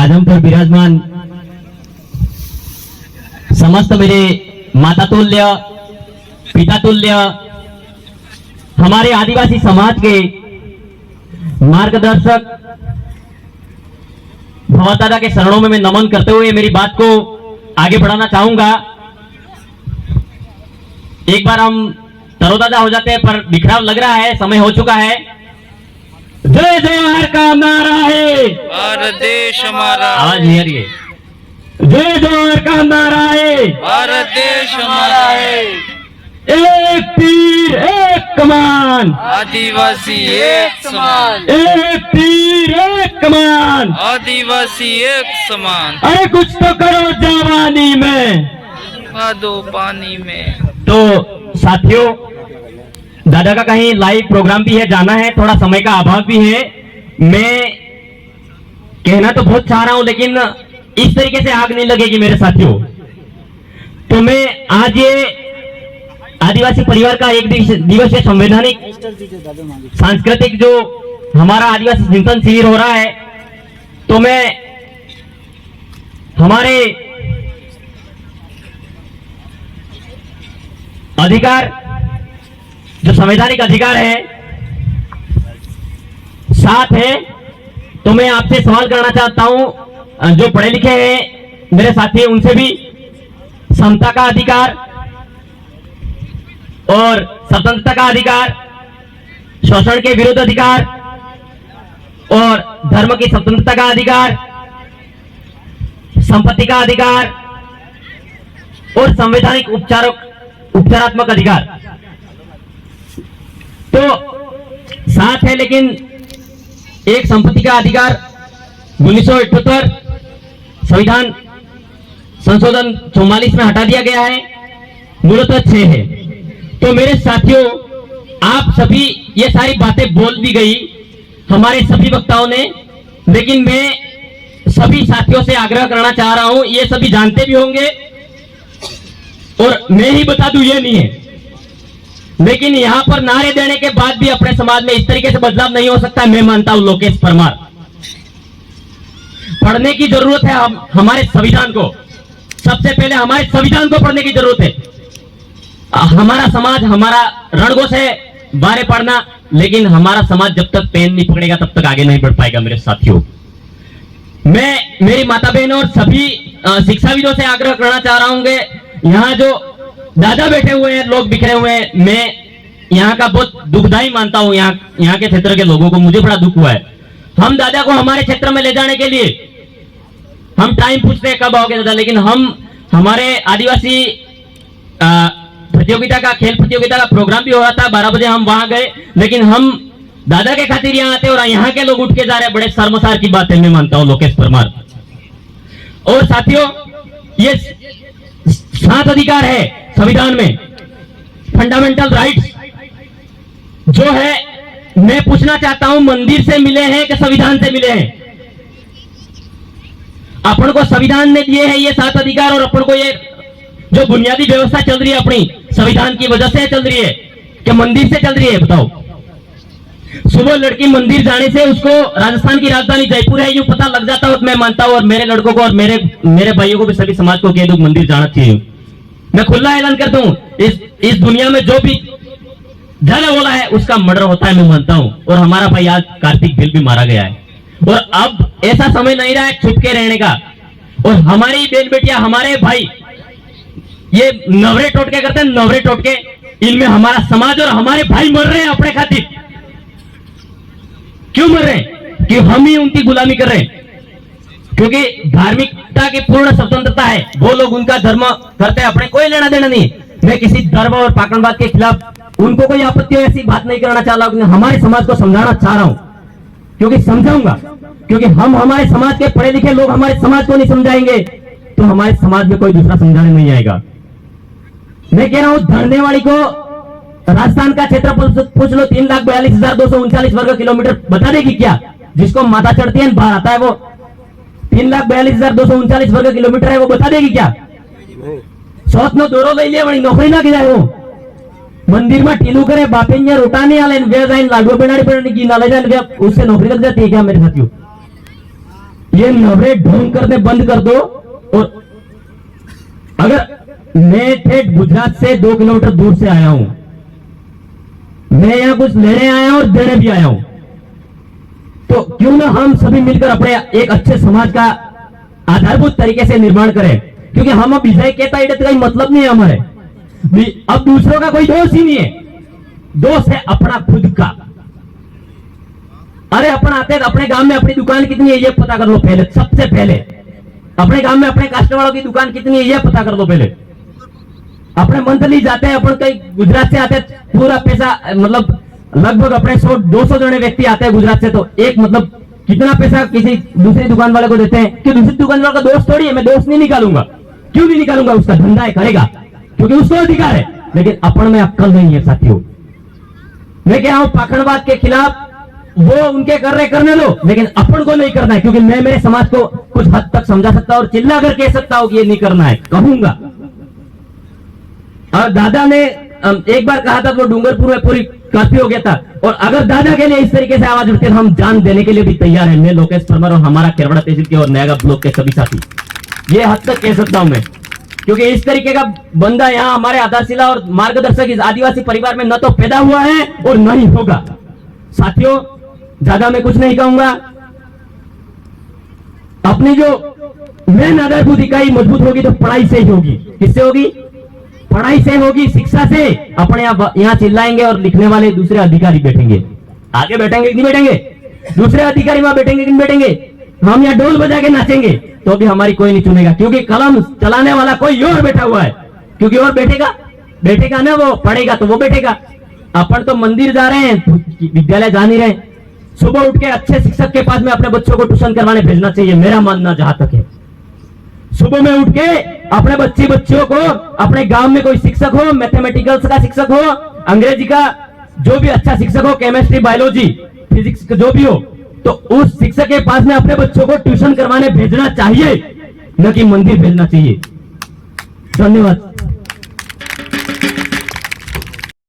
गाजम पर विराजमान समस्त मेरे माता तुल्य, पिता तुल्य, हमारे आदिवासी समाज के मार्गदर्शक भगवत दादा के शरणों में मैं नमन करते हुए मेरी बात को आगे बढ़ाना चाहूंगा। एक बार हम तरोताजा हो जाते हैं, पर बिखराव लग रहा है, समय हो चुका है। जय जवाहर का नारा है, भारत देश हमारा। आवाज नहीं आ रही है। जय जवाहर का नारा है, भारत देश हमारा है। एक तीर एक कमान, आदिवासी एक समान। एक तीर एक कमान, आदिवासी एक समान। अरे कुछ तो करो जवानी में। दो पानी में। तो साथियों, दादा का कहीं लाइव प्रोग्राम भी है, जाना है, थोड़ा समय का अभाव भी है। मैं कहना तो बहुत चाह रहा हूं, लेकिन इस तरीके से आग नहीं लगेगी मेरे साथियों। तो मैं आज ये आदिवासी परिवार का एक दिवसीय संवैधानिक सांस्कृतिक जो हमारा आदिवासी चिंतन शिविर हो रहा है, तो मैं हमारे अधिकार, जो संवैधानिक अधिकार है, साथ है, तो मैं आपसे सवाल करना चाहता हूं, जो पढ़े लिखे हैं मेरे साथी, उनसे भी समता का अधिकार और स्वतंत्रता का अधिकार, शोषण के विरुद्ध अधिकार और धर्म की स्वतंत्रता का अधिकार, संपत्ति का अधिकार और संवैधानिक उपचारात्मक अधिकार तो साथ है। लेकिन एक संपत्ति का अधिकार 1978 संविधान संशोधन 44 में हटा दिया गया है, मूलतः 6 है। तो मेरे साथियों, आप सभी ये सारी बातें बोल दी गई हमारे सभी वक्ताओं ने, लेकिन मैं सभी साथियों से आग्रह करना चाह रहा हूं, ये सभी जानते भी होंगे और मैं ही बता दूं ये नहीं है, लेकिन यहां पर नारे देने के बाद भी अपने समाज में इस तरीके से बदलाव नहीं हो सकता। मैं मानता हूं लोकेश परमार, पढ़ने की जरूरत है हमारे संविधान को। सबसे पहले हमारे संविधान को पढ़ने की जरूरत है। हमारा समाज हमारा रणघोष है बारे पढ़ना, लेकिन हमारा समाज जब तक पेन नहीं पकड़ेगा तब तक आगे नहीं बढ़ पाएगा। मेरे साथियों, मैं मेरी माता बहनों और सभी शिक्षाविदों से आग्रह करना चाह रहा हूं कि यहाँ जो दादा बैठे हुए हैं, लोग बिखरे हुए हैं, मैं यहाँ का बहुत दुखदाई मानता हूँ। यहाँ के क्षेत्र के लोगों को मुझे बड़ा दुख हुआ है। हम दादा को हमारे क्षेत्र में ले जाने के लिए हम टाइम पूछते हैं कब आओगे दादा, लेकिन हम हमारे आदिवासी प्रतियोगिता का, खेल प्रतियोगिता का प्रोग्राम भी हो रहा था, 12 बजे हम वहां गए, लेकिन हम दादा के खातिर यहाँ आते और यहाँ के लोग उठ के जा रहे हैं। बड़े शर्मसार की बात है, मैं मानता हूँ लोकेश परमार। और साथियों, ये 7 अधिकार है संविधान में, फंडामेंटल राइट्स जो है, मैं पूछना चाहता हूं, मंदिर से मिले हैं कि संविधान से मिले हैं? अपन को संविधान ने दिए हैं ये 7 अधिकार, और अपन को ये जो बुनियादी व्यवस्था चल रही है अपनी संविधान की वजह से चल रही है कि मंदिर से चल रही है? बताओ। सुबह लड़की मंदिर जाने से उसको राजस्थान की राजधानी जयपुर है यूं पता लग जाता है। मैं मानता हूं, और मेरे लड़कों को और मेरे भाइयों को भी, सभी समाज को कह दूं मंदिर जाना चाहिए। मैं खुला ऐलान करता हूं, इस दुनिया में जो भी झगड़ा बोला है उसका मर्डर होता है, मैं मानता हूं। और हमारा भाई आज कार्तिक भिल भी मारा गया है, और अब ऐसा समय नहीं रहा है छुप के रहने का। और हमारी बेन बेटियां, हमारे भाई ये नवरे टोटके करते हैं, नवरे टोटके, इनमें हमारा समाज और हमारे भाई मर रहे हैं अपने खातिर। क्यों मर रहे हैं? कि हम ही उनकी गुलामी कर रहे हैं, क्योंकि धार्मिकता की पूर्ण स्वतंत्रता है। वो लोग उनका धर्म करते हैं, अपने कोई लेना देना नहीं। मैं किसी धर्म और पाखंडवाद के खिलाफ उनको कोई आपत्ति ऐसी बात नहीं करना चाह रहा, हमारे समाज को समझाना चाह रहा हूं, क्योंकि समझाऊंगा, क्योंकि हम हमारे समाज के पढ़े लिखे लोग हमारे समाज को नहीं समझाएंगे तो हमारे समाज में कोई दूसरा समझाने नहीं आएगा। मैं कह रहा हूं, धरनेवाड़ी को राजस्थान का क्षेत्रफल पूछ लो, 3,42,239 वर्ग किलोमीटर बता देगी क्या? जिसको माथा चढ़ती है बाहर आता है, वो 3,42,239 वर्ग किलोमीटर है, वो बता देगी क्या? सोच नो दोरो ले लिया, नौकरी ना की जाए। वो मंदिर में टीलू करे, बापे रोटा नहीं आले, वे जाइन लाडू बनाड़ी पड़ने की नाले जाए, उससे नौकरी लग जाती है क्या मेरे साथियों? ये नवरे ढोंग करने बंद कर दो। और अगर मैं ठेठ गुजरात से 2 किलोमीटर दूर से आया हूं, मैं यहां कुछ लेने आया हूं और देने भी आया हूं, तो क्यों ना हम सभी मिलकर अपने एक अच्छे समाज का आधारभूत तरीके से निर्माण करें। क्योंकि हम अब विजय कहता है तो कोई मतलब नहीं है हमारे, अब दूसरों का कोई दोष ही नहीं है, दोष है अपना खुद का। अरे अपन आते तो अपने गांव में अपनी दुकान कितनी है ये पता कर लो पहले, सबसे पहले अपने गांव में अपने कास्ट वालों की दुकान कितनी है ये पता कर लो पहले। अपने मंथली जाते हैं, अपन कहीं गुजरात से आते हैं, पूरा पैसा मतलब लगभग अपने 100-200 जने व्यक्ति आते हैं गुजरात से, तो एक मतलब कितना पैसा किसी दूसरी दुकान वाले को देते हैं। कि दूसरी दुकान वाले का दोस्त थोड़ी है, मैं दोस्त नहीं निकालूंगा, क्यों नहीं निकालूंगा, उसका धंधा है करेगा क्योंकि उसको अधिकार है। लेकिन अपन में अक्ल नहीं है साथियों। मैं कह रहा हूं पाखंडवाद के खिलाफ वो उनके कर रहे करने दो, लेकिन अपन को नहीं करना है। क्योंकि मैं मेरे समाज को कुछ हद तक समझा सकता हूं और चिल्ला कर कह सकता हूं कि ये नहीं करना है, कहूंगा। और दादा ने एक बार कहा था वो डूंगरपुर में पूरी कर्फ्यू हो गया था, और अगर दादा के लिए इस तरीके से आवाज उठती है तो हम जान देने के लिए भी तैयार है। मैं लोकेश परमार और हमारा केरवड़ा तहसील के और नयागा ब्लॉक के सभी साथी, ये हद तक कह सकता हूं मैं। क्योंकि इस तरीके का बंदा यहाँ हमारे आधारशिला और मार्गदर्शक इस आदिवासी परिवार में न तो पैदा हुआ है और न ही होगा। साथियों ज्यादा मैं कुछ नहीं कहूंगा। अपनी जो मेन आधारभूत इकाई मजबूत होगी तो पढ़ाई से ही होगी। किससे होगी? पढ़ाई से होगी, शिक्षा से। अपने यहाँ चिल्लाएंगे और लिखने वाले दूसरे अधिकारी बैठेंगे, आगे बैठेंगे कि नहीं बैठेंगे? दूसरे अधिकारी वहां बैठेंगे कि नहीं बैठेंगे? हम यहाँ ढोल बजा के नाचेंगे तो भी हमारी कोई नहीं चुनेगा, क्योंकि कलम चलाने वाला कोई और बैठा हुआ है। क्योंकि और बैठेगा ना, वो पढ़ेगा तो वो बैठेगा। अपन तो मंदिर जा रहे हैं, विद्यालय जा नहीं रहे। सुबह उठ के अच्छे शिक्षक के पास में अपने बच्चों को ट्यूशन करवाने भेजना चाहिए, मेरा मानना जहां तक है। सुबह में उठ के अपने बच्चियों को, अपने गांव में कोई शिक्षक हो, मैथमेटिकल्स का शिक्षक हो, अंग्रेजी का जो भी अच्छा शिक्षक हो, केमिस्ट्री, बायोलॉजी, फिजिक्स जो भी हो, तो उस शिक्षक के पास में अपने बच्चों को ट्यूशन करवाने भेजना चाहिए, न कि मंदिर भेजना चाहिए। धन्यवाद।